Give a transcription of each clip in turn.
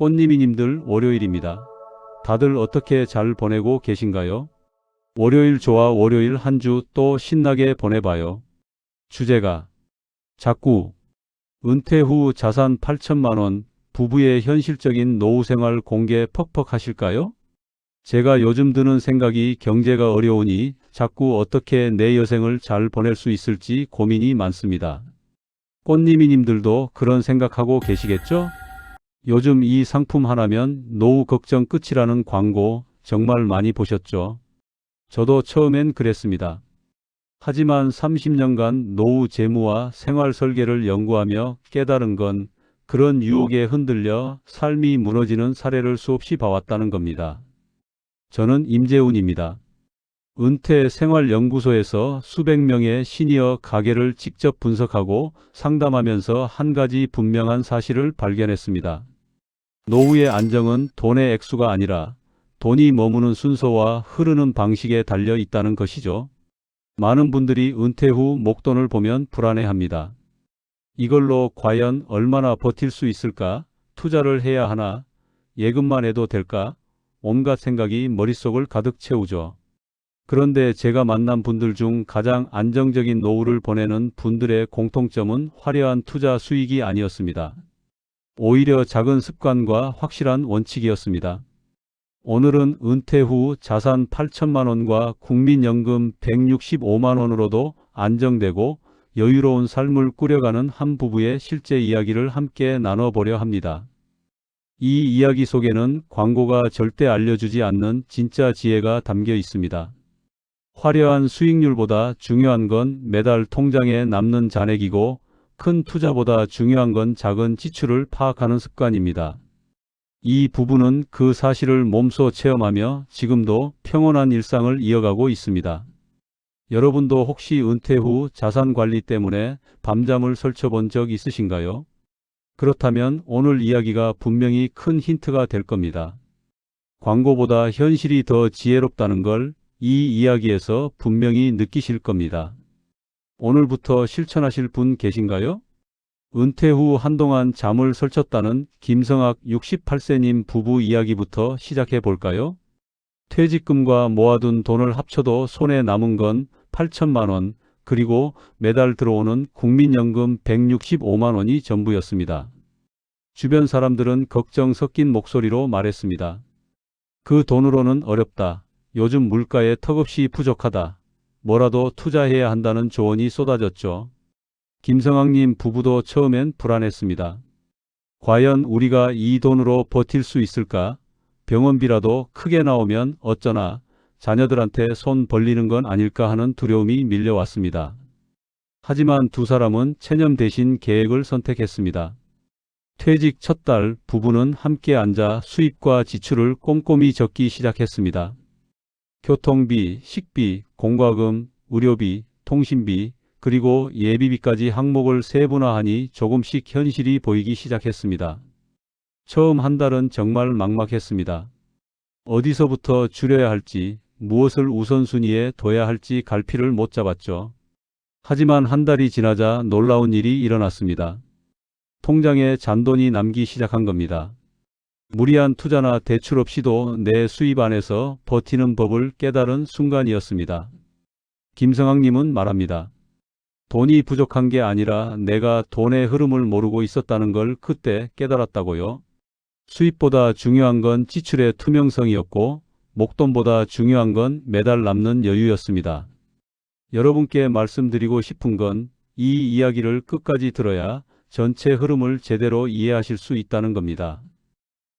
꽃님이님들 월요일입니다. 다들 어떻게 잘 보내고 계신가요? 월요일 좋아. 월요일 한 주 또 신나게 보내봐요. 주제가 자꾸 은퇴 후 자산 8천만 원, 부부의 현실적인 노후 생활 공개 퍽퍽 하실까요? 제가 요즘 드는 생각이 경제가 어려우니 자꾸 어떻게 내 여생을 잘 보낼 수 있을지 고민이 많습니다. 꽃님이님들도 그런 생각하고 계시겠죠? 요즘 이 상품 하나면 노후 걱정 끝이라는 광고 정말 많이 보셨죠? 저도 처음엔 그랬습니다. 하지만 30년간 노후 재무와 생활 설계를 연구하며 깨달은 건 그런 유혹에 흔들려 삶이 무너지는 사례를 수없이 봐왔다는 겁니다. 저는 임재훈입니다. 은퇴생활연구소에서 수백 명의 시니어 가계를 직접 분석하고 상담하면서 한 가지 분명한 사실을 발견했습니다. 노후의 안정은 돈의 액수가 아니라 돈이 머무는 순서와 흐르는 방식에 달려 있다는 것이죠. 많은 분들이 은퇴 후 목돈을 보면 불안해합니다. 이걸로 과연 얼마나 버틸 수 있을까? 투자를 해야 하나? 예금만 해도 될까? 온갖 생각이 머릿속을 가득 채우죠. 그런데 제가 만난 분들 중 가장 안정적인 노후를 보내는 분들의 공통점은 화려한 투자 수익이 아니었습니다. 오히려 작은 습관과 확실한 원칙이었습니다. 오늘은 은퇴 후 자산 8천만 원과 국민연금 165만 원으로도 안정되고 여유로운 삶을 꾸려가는 한 부부의 실제 이야기를 함께 나눠보려 합니다. 이 이야기 속에는 광고가 절대 알려주지 않는 진짜 지혜가 담겨 있습니다. 화려한 수익률보다 중요한 건 매달 통장에 남는 잔액이고 큰 투자보다 중요한 건 작은 지출을 파악하는 습관입니다. 이 부부는 그 사실을 몸소 체험하며 지금도 평온한 일상을 이어가고 있습니다. 여러분도 혹시 은퇴 후 자산 관리 때문에 밤잠을 설쳐본 적 있으신가요? 그렇다면 오늘 이야기가 분명히 큰 힌트가 될 겁니다. 광고보다 현실이 더 지혜롭다는 걸 이 이야기에서 분명히 느끼실 겁니다. 오늘부터 실천하실 분 계신가요? 은퇴 후 한동안 잠을 설쳤다는 김성학 68세님 부부 이야기부터 시작해 볼까요? 퇴직금과 모아둔 돈을 합쳐도 손에 남은 건 8천만 원, 그리고 매달 들어오는 국민연금 165만 원이 전부였습니다. 주변 사람들은 걱정 섞인 목소리로 말했습니다. 그 돈으로는 어렵다. 요즘 물가에 턱없이 부족하다. 뭐라도 투자해야 한다는 조언이 쏟아졌죠. 김성학님 부부도 처음엔 불안했습니다. 과연 우리가 이 돈으로 버틸 수 있을까? 병원비라도 크게 나오면 어쩌나 자녀들한테 손 벌리는 건 아닐까 하는 두려움이 밀려왔습니다. 하지만 두 사람은 체념 대신 계획을 선택했습니다. 퇴직 첫 달 부부는 함께 앉아 수입과 지출을 꼼꼼히 적기 시작했습니다. 교통비, 식비, 공과금, 의료비, 통신비, 그리고 예비비까지 항목을 세분화하니 조금씩 현실이 보이기 시작했습니다. 처음 한 달은 정말 막막했습니다. 어디서부터 줄여야 할지, 무엇을 우선순위에 둬야 할지 갈피를 못 잡았죠. 하지만 한 달이 지나자 놀라운 일이 일어났습니다. 통장에 잔돈이 남기 시작한 겁니다. 무리한 투자나 대출 없이도 내 수입 안에서 버티는 법을 깨달은 순간이었습니다. 김성학님은 말합니다. 돈이 부족한 게 아니라 내가 돈의 흐름을 모르고 있었다는 걸 그때 깨달았다고요. 수입보다 중요한 건 지출의 투명성이었고 목돈보다 중요한 건 매달 남는 여유였습니다. 여러분께 말씀드리고 싶은 건 이 이야기를 끝까지 들어야 전체 흐름을 제대로 이해하실 수 있다는 겁니다.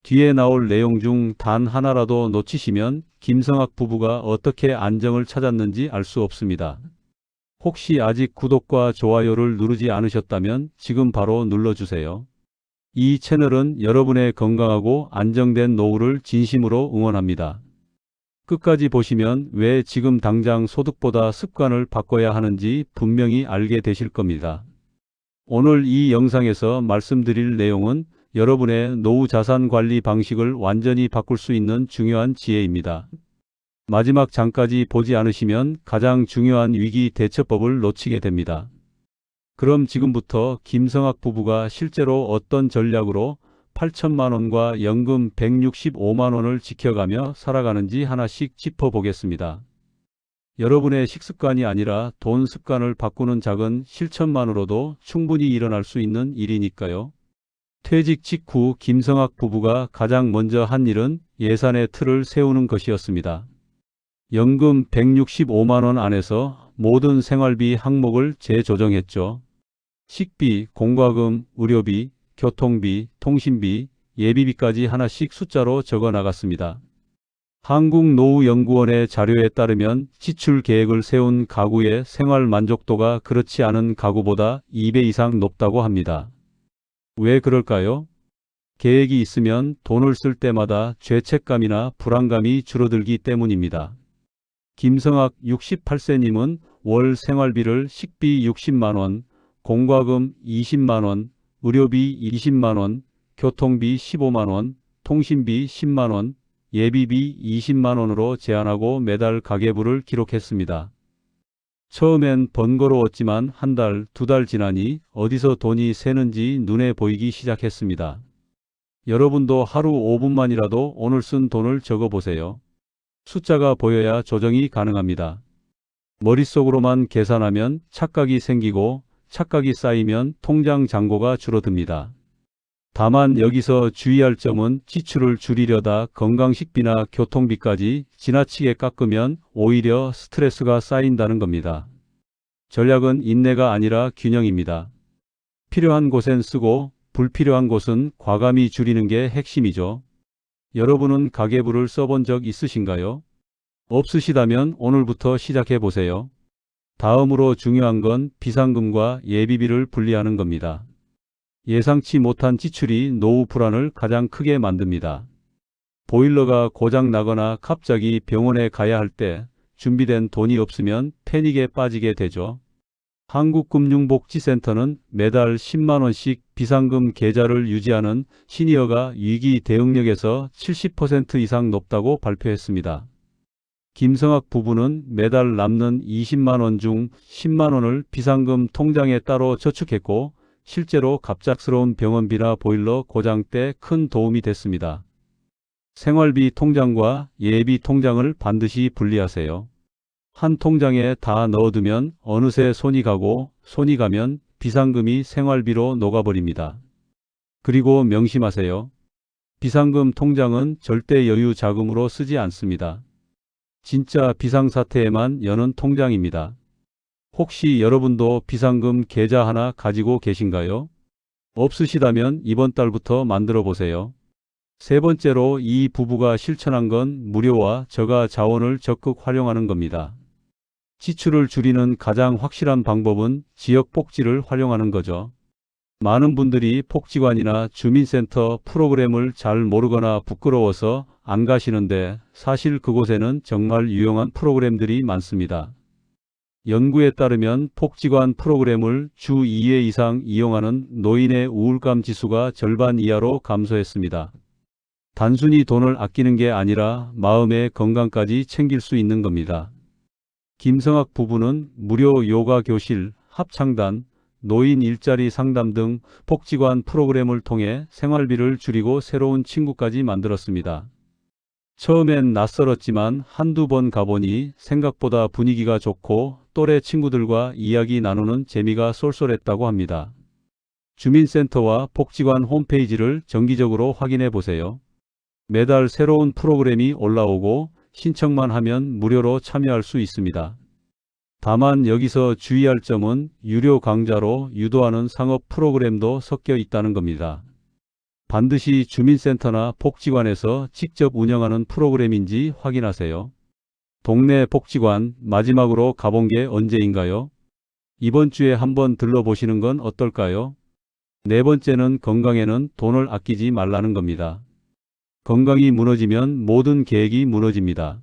뒤에 나올 내용 중 단 하나라도 놓치시면 김성학 부부가 어떻게 안정을 찾았는지 알 수 없습니다. 혹시 아직 구독과 좋아요를 누르지 않으셨다면 지금 바로 눌러주세요. 이 채널은 여러분의 건강하고 안정된 노후를 진심으로 응원합니다. 끝까지 보시면 왜 지금 당장 소득보다 습관을 바꿔야 하는지 분명히 알게 되실 겁니다. 오늘 이 영상에서 말씀드릴 내용은 여러분의 노후 자산 관리 방식을 완전히 바꿀 수 있는 중요한 지혜입니다. 마지막 장까지 보지 않으시면 가장 중요한 위기 대처법을 놓치게 됩니다. 그럼 지금부터 김성학 부부가 실제로 어떤 전략으로 8천만 원과 연금 165만 원을 지켜가며 살아가는지 하나씩 짚어보겠습니다. 여러분의 식습관이 아니라 돈 습관을 바꾸는 작은 실천만으로도 충분히 일어날 수 있는 일이니까요. 퇴직 직후 김성학 부부가 가장 먼저 한 일은 예산의 틀을 세우는 것이었습니다. 연금 165만 원 안에서 모든 생활비 항목을 재조정했죠. 식비, 공과금, 의료비, 교통비, 통신비, 예비비까지 하나씩 숫자로 적어 나갔습니다. 한국노후연구원의 자료에 따르면 지출 계획을 세운 가구의 생활 만족도가 그렇지 않은 가구보다 2배 이상 높다고 합니다. 왜 그럴까요? 계획이 있으면 돈을 쓸 때마다 죄책감이나 불안감이 줄어들기 때문입니다. 김성학 68세님은 월 생활비를 식비 60만 원, 공과금 20만 원, 의료비 20만 원, 교통비 15만 원, 통신비 10만 원, 예비비 20만 원으로 제한하고 매달 가계부를 기록했습니다. 처음엔 번거로웠지만 한 달, 두 달 지나니 어디서 돈이 새는지 눈에 보이기 시작했습니다. 여러분도 하루 5분만이라도 오늘 쓴 돈을 적어보세요. 숫자가 보여야 조정이 가능합니다. 머릿속으로만 계산하면 착각이 생기고 착각이 쌓이면 통장 잔고가 줄어듭니다. 다만 여기서 주의할 점은 지출을 줄이려다 건강식비나 교통비까지 지나치게 깎으면 오히려 스트레스가 쌓인다는 겁니다. 전략은 인내가 아니라 균형입니다. 필요한 곳엔 쓰고 불필요한 곳은 과감히 줄이는 게 핵심이죠. 여러분은 가계부를 써본 적 있으신가요? 없으시다면 오늘부터 시작해 보세요. 다음으로 중요한 건 비상금과 예비비를 분리하는 겁니다. 예상치 못한 지출이 노후 불안을 가장 크게 만듭니다. 보일러가 고장 나거나 갑자기 병원에 가야 할 때 준비된 돈이 없으면 패닉에 빠지게 되죠. 한국금융복지센터는 매달 10만 원씩 비상금 계좌를 유지하는 시니어가 위기 대응력에서 70% 이상 높다고 발표했습니다. 김성학 부부는 매달 남는 20만 원 중 10만 원을 비상금 통장에 따로 저축했고 실제로 갑작스러운 병원비나 보일러 고장 때 큰 도움이 됐습니다. 생활비 통장과 예비 통장을 반드시 분리하세요. 한 통장에 다 넣어두면 어느새 손이 가고 손이 가면 비상금이 생활비로 녹아버립니다. 그리고 명심하세요. 비상금 통장은 절대 여유 자금으로 쓰지 않습니다. 진짜 비상사태에만 여는 통장입니다. 혹시 여러분도 비상금 계좌 하나 가지고 계신가요? 없으시다면 이번 달부터 만들어 보세요. 세 번째로 이 부부가 실천한 건 무료와 저가 자원을 적극 활용하는 겁니다. 지출을 줄이는 가장 확실한 방법은 지역 복지를 활용하는 거죠. 많은 분들이 복지관이나 주민센터 프로그램을 잘 모르거나 부끄러워서 안 가시는데 사실 그곳에는 정말 유용한 프로그램들이 많습니다. 연구에 따르면 복지관 프로그램을 주 2회 이상 이용하는 노인의 우울감 지수가 절반 이하로 감소했습니다. 단순히 돈을 아끼는 게 아니라 마음의 건강까지 챙길 수 있는 겁니다. 김성학 부부는 무료 요가 교실, 합창단, 노인 일자리 상담 등 복지관 프로그램을 통해 생활비를 줄이고 새로운 친구까지 만들었습니다. 처음엔 낯설었지만 한두 번 가보니 생각보다 분위기가 좋고 또래 친구들과 이야기 나누는 재미가 쏠쏠했다고 합니다. 주민센터와 복지관 홈페이지를 정기적으로 확인해 보세요. 매달 새로운 프로그램이 올라오고 신청만 하면 무료로 참여할 수 있습니다. 다만 여기서 주의할 점은 유료 강좌로 유도하는 상업 프로그램도 섞여 있다는 겁니다. 반드시 주민센터나 복지관에서 직접 운영하는 프로그램인지 확인하세요. 동네 복지관 마지막으로 가본 게 언제인가요? 이번 주에 한번 들러보시는 건 어떨까요? 네 번째는 건강에는 돈을 아끼지 말라는 겁니다. 건강이 무너지면 모든 계획이 무너집니다.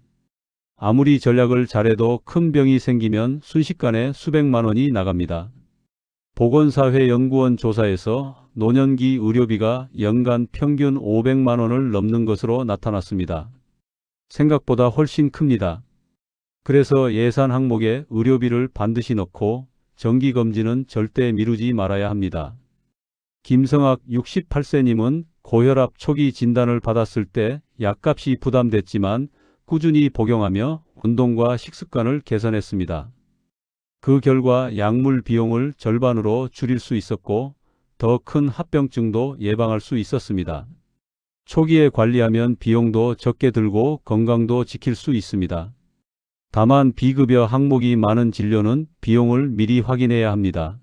아무리 전략을 잘해도 큰 병이 생기면 순식간에 수백만 원이 나갑니다. 보건사회연구원 조사에서 노년기 의료비가 연간 평균 500만 원을 넘는 것으로 나타났습니다. 생각보다 훨씬 큽니다. 그래서 예산 항목에 의료비를 반드시 넣고 정기검진은 절대 미루지 말아야 합니다. 김성학 68세님은 고혈압 초기 진단을 받았을 때 약값이 부담됐지만 꾸준히 복용하며 운동과 식습관을 개선했습니다. 그 결과 약물 비용을 절반으로 줄일 수 있었고 더 큰 합병증도 예방할 수 있었습니다. 초기에 관리하면 비용도 적게 들고 건강도 지킬 수 있습니다. 다만 비급여 항목이 많은 진료는 비용을 미리 확인해야 합니다.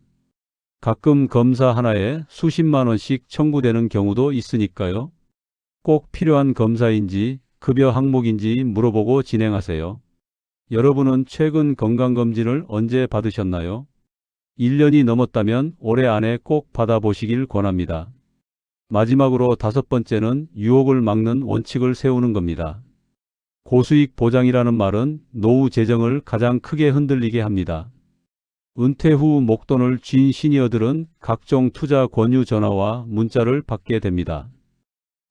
가끔 검사 하나에 수십만 원씩 청구되는 경우도 있으니까요. 꼭 필요한 검사인지 급여 항목인지 물어보고 진행하세요. 여러분은 최근 건강검진을 언제 받으셨나요? 1년이 넘었다면 올해 안에 꼭 받아보시길 권합니다. 마지막으로 5번째는 유혹을 막는 원칙을 세우는 겁니다. 고수익 보장이라는 말은 노후 재정을 가장 크게 흔들리게 합니다. 은퇴 후 목돈을 쥔 시니어들은 각종 투자 권유 전화와 문자를 받게 됩니다.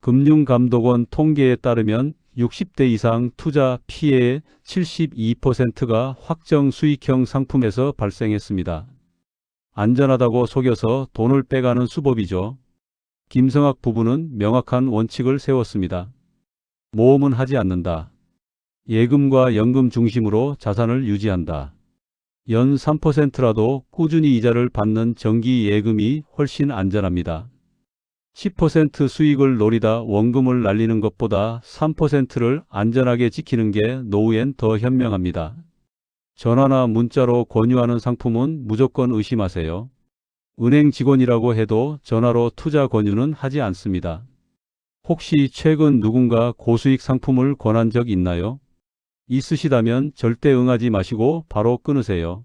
금융감독원 통계에 따르면 60대 이상 투자 피해의 72%가 확정 수익형 상품에서 발생했습니다. 안전하다고 속여서 돈을 빼가는 수법이죠. 김성학 부부는 명확한 원칙을 세웠습니다. 모험은 하지 않는다. 예금과 연금 중심으로 자산을 유지한다. 연 3%라도 꾸준히 이자를 받는 정기 예금이 훨씬 안전합니다. 10% 수익을 노리다 원금을 날리는 것보다 3%를 안전하게 지키는 게 노후엔 더 현명합니다. 전화나 문자로 권유하는 상품은 무조건 의심하세요. 은행 직원이라고 해도 전화로 투자 권유는 하지 않습니다. 혹시 최근 누군가 고수익 상품을 권한 적 있나요? 있으시다면 절대 응하지 마시고 바로 끊으세요.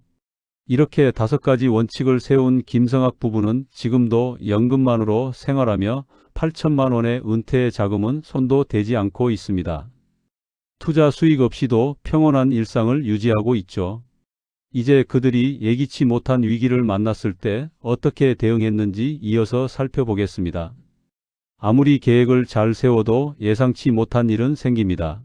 이렇게 5가지 원칙을 세운 김성학 부부는 지금도 연금만으로 생활하며 8천만 원의 은퇴 자금은 손도 대지 않고 있습니다. 투자 수익 없이도 평온한 일상을 유지하고 있죠. 이제 그들이 예기치 못한 위기를 만났을 때 어떻게 대응했는지 이어서 살펴보겠습니다. 아무리 계획을 잘 세워도 예상치 못한 일은 생깁니다.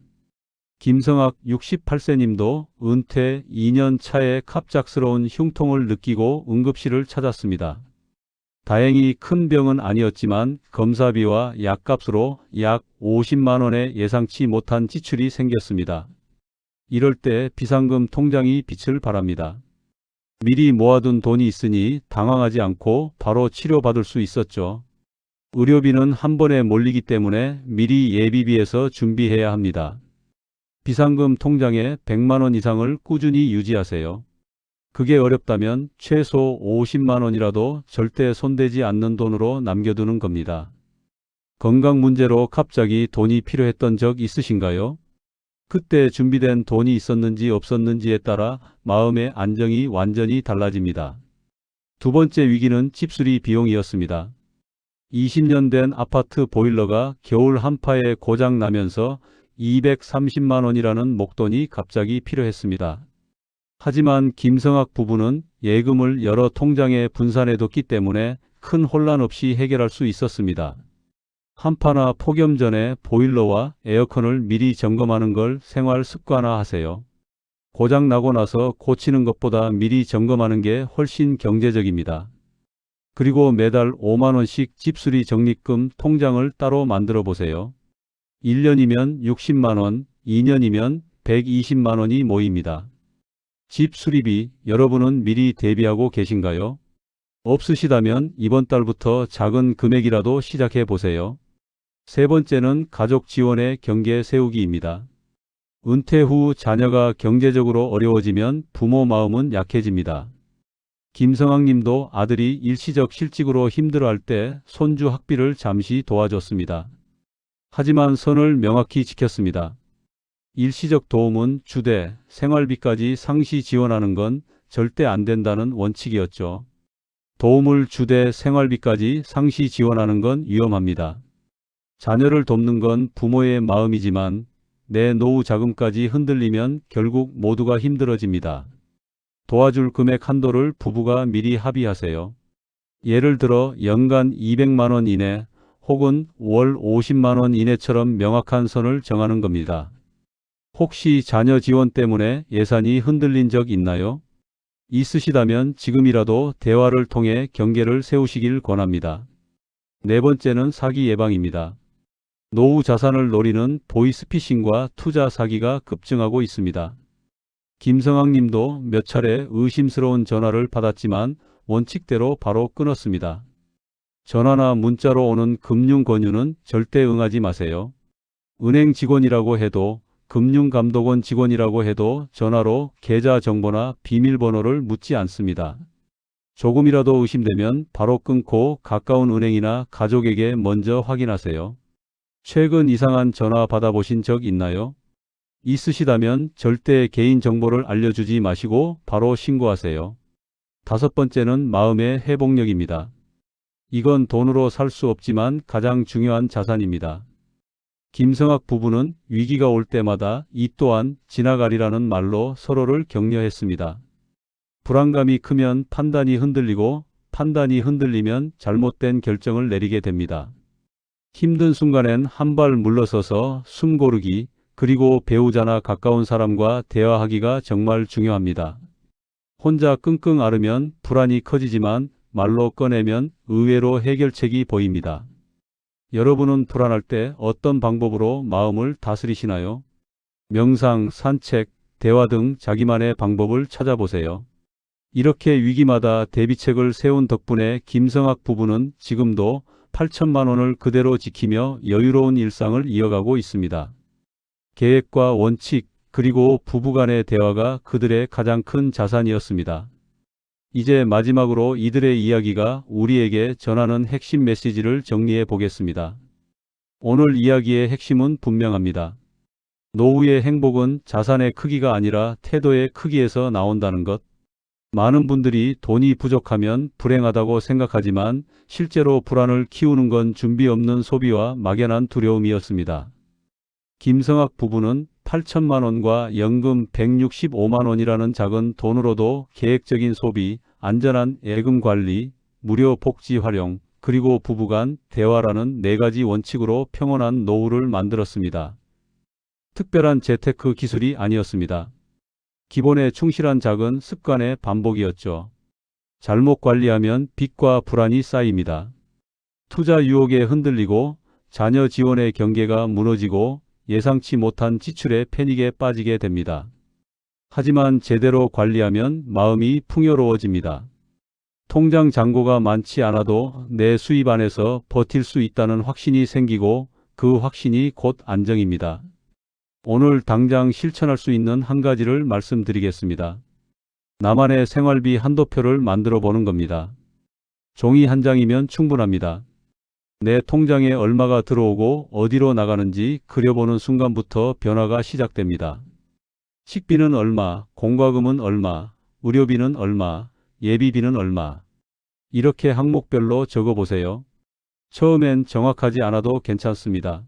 김성학 68세님도 은퇴 2년 차에 갑작스러운 흉통을 느끼고 응급실을 찾았습니다. 다행히 큰 병은 아니었지만 검사비와 약값으로 약 50만 원의 예상치 못한 지출이 생겼습니다. 이럴 때 비상금 통장이 빛을 발합니다. 미리 모아둔 돈이 있으니 당황하지 않고 바로 치료받을 수 있었죠. 의료비는 한 번에 몰리기 때문에 미리 예비비에서 준비해야 합니다. 비상금 통장에 100만 원 이상을 꾸준히 유지하세요. 그게 어렵다면 최소 50만 원이라도 절대 손대지 않는 돈으로 남겨두는 겁니다. 건강 문제로 갑자기 돈이 필요했던 적 있으신가요? 그때 준비된 돈이 있었는지 없었는지에 따라 마음의 안정이 완전히 달라집니다. 2번째 위기는 집수리 비용이었습니다. 20년 된 아파트 보일러가 겨울 한파에 고장 나면서 230만 원이라는 목돈이 갑자기 필요했습니다. 하지만 김성학 부부는 예금을 여러 통장에 분산해뒀기 때문에 큰 혼란 없이 해결할 수 있었습니다. 한파나 폭염 전에 보일러와 에어컨을 미리 점검하는 걸 생활 습관화하세요. 고장 나고 나서 고치는 것보다 미리 점검하는 게 훨씬 경제적입니다. 그리고 매달 5만 원씩 집수리 적립금 통장을 따로 만들어 보세요. 1년이면 60만 원, 2년이면 120만 원이 모입니다. 집 수리비 여러분은 미리 대비하고 계신가요? 없으시다면 이번 달부터 작은 금액이라도 시작해 보세요. 3번째는 가족 지원의 경계 세우기입니다. 은퇴 후 자녀가 경제적으로 어려워지면 부모 마음은 약해집니다. 김성학 님도 아들이 일시적 실직으로 힘들어할 때 손주 학비를 잠시 도와줬습니다. 하지만 선을 명확히 지켰습니다. 일시적 도움은 주대, 생활비까지 상시 지원하는 건 절대 안 된다는 원칙이었죠. 도움을 주대, 생활비까지 상시 지원하는 건 위험합니다. 자녀를 돕는 건 부모의 마음이지만 내 노후 자금까지 흔들리면 결국 모두가 힘들어집니다. 도와줄 금액 한도를 부부가 미리 합의하세요. 예를 들어 연간 200만 원 이내 혹은 월 50만 원 이내처럼 명확한 선을 정하는 겁니다. 혹시 자녀 지원 때문에 예산이 흔들린 적 있나요? 있으시다면 지금이라도 대화를 통해 경계를 세우시길 권합니다. 네 번째는 사기 예방입니다. 노후 자산을 노리는 보이스피싱과 투자 사기가 급증하고 있습니다. 김성학 님도 몇 차례 의심스러운 전화를 받았지만 원칙대로 바로 끊었습니다. 전화나 문자로 오는 금융 권유는 절대 응하지 마세요. 은행 직원이라고 해도, 금융감독원 직원이라고 해도 전화로 계좌 정보나 비밀번호를 묻지 않습니다. 조금이라도 의심되면 바로 끊고 가까운 은행이나 가족에게 먼저 확인하세요. 최근 이상한 전화 받아보신 적 있나요? 있으시다면 절대 개인 정보를 알려주지 마시고 바로 신고하세요. 다섯 번째는 마음의 회복력입니다. 이건 돈으로 살 수 없지만 가장 중요한 자산입니다. 김성학 부부는 위기가 올 때마다 이 또한 지나가리라는 말로 서로를 격려했습니다. 불안감이 크면 판단이 흔들리고, 판단이 흔들리면 잘못된 결정을 내리게 됩니다. 힘든 순간엔 한 발 물러서서 숨 고르기, 그리고 배우자나 가까운 사람과 대화하기가 정말 중요합니다. 혼자 끙끙 앓으면 불안이 커지지만 말로 꺼내면 의외로 해결책이 보입니다. 여러분은 불안할 때 어떤 방법으로 마음을 다스리시나요? 명상, 산책, 대화 등 자기만의 방법을 찾아보세요. 이렇게 위기마다 대비책을 세운 덕분에 김성학 부부는 지금도 8천만 원을 그대로 지키며 여유로운 일상을 이어가고 있습니다. 계획과 원칙, 그리고 부부간의 대화가 그들의 가장 큰 자산이었습니다. 이제 마지막으로 이들의 이야기가 우리에게 전하는 핵심 메시지를 정리해 보겠습니다. 오늘 이야기의 핵심은 분명합니다. 노후의 행복은 자산의 크기가 아니라 태도의 크기에서 나온다는 것. 많은 분들이 돈이 부족하면 불행하다고 생각하지만 실제로 불안을 키우는 건 준비 없는 소비와 막연한 두려움이었습니다. 김성학 부부는 8천만 원과 연금 165만 원이라는 작은 돈으로도 계획적인 소비, 안전한 예금 관리, 무료 복지 활용, 그리고 부부간 대화라는 네 가지 원칙으로 평온한 노후를 만들었습니다. 특별한 재테크 기술이 아니었습니다. 기본에 충실한 작은 습관의 반복이었죠. 잘못 관리하면 빚과 불안이 쌓입니다. 투자 유혹에 흔들리고 자녀 지원의 경계가 무너지고 예상치 못한 지출에 패닉에 빠지게 됩니다. 하지만 제대로 관리하면 마음이 풍요로워집니다. 통장 잔고가 많지 않아도 내 수입 안에서 버틸 수 있다는 확신이 생기고 그 확신이 곧 안정입니다. 오늘 당장 실천할 수 있는 한 가지를 말씀드리겠습니다. 나만의 생활비 한도표를 만들어 보는 겁니다. 종이 한 장이면 충분합니다. 내 통장에 얼마가 들어오고 어디로 나가는지 그려보는 순간부터 변화가 시작됩니다. 식비는 얼마, 공과금은 얼마, 의료비는 얼마, 예비비는 얼마. 이렇게 항목별로 적어보세요. 처음엔 정확하지 않아도 괜찮습니다.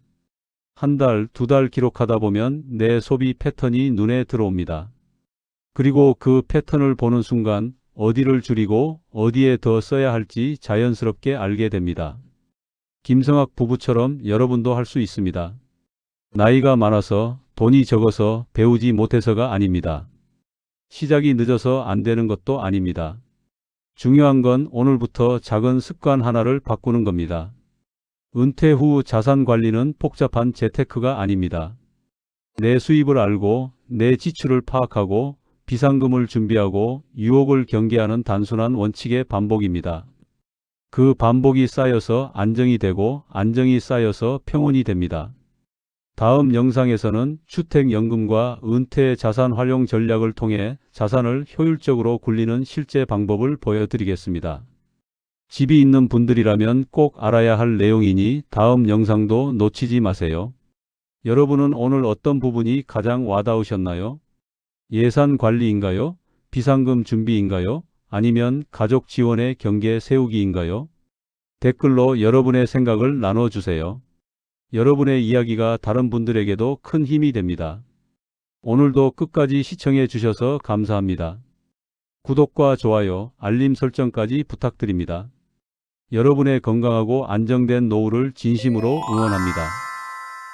한 달, 두 달 기록하다 보면 내 소비 패턴이 눈에 들어옵니다. 그리고 그 패턴을 보는 순간 어디를 줄이고 어디에 더 써야 할지 자연스럽게 알게 됩니다. 김성학 부부처럼 여러분도 할 수 있습니다. 나이가 많아서, 돈이 적어서, 배우지 못해서가 아닙니다. 시작이 늦어서 안 되는 것도 아닙니다. 중요한 건 오늘부터 작은 습관 하나를 바꾸는 겁니다. 은퇴 후 자산 관리는 복잡한 재테크가 아닙니다. 내 수입을 알고 내 지출을 파악하고 비상금을 준비하고 유혹을 경계하는 단순한 원칙의 반복입니다. 그 반복이 쌓여서 안정이 되고 안정이 쌓여서 평온이 됩니다. 다음 영상에서는 주택연금과 은퇴 자산 활용 전략을 통해 자산을 효율적으로 굴리는 실제 방법을 보여드리겠습니다. 집이 있는 분들이라면 꼭 알아야 할 내용이니 다음 영상도 놓치지 마세요. 여러분은 오늘 어떤 부분이 가장 와닿으셨나요? 예산 관리인가요? 비상금 준비인가요? 아니면 가족 지원의 경계 세우기인가요? 댓글로 여러분의 생각을 나눠주세요. 여러분의 이야기가 다른 분들에게도 큰 힘이 됩니다. 오늘도 끝까지 시청해 주셔서 감사합니다. 구독과 좋아요, 알림 설정까지 부탁드립니다. 여러분의 건강하고 안정된 노후를 진심으로 응원합니다.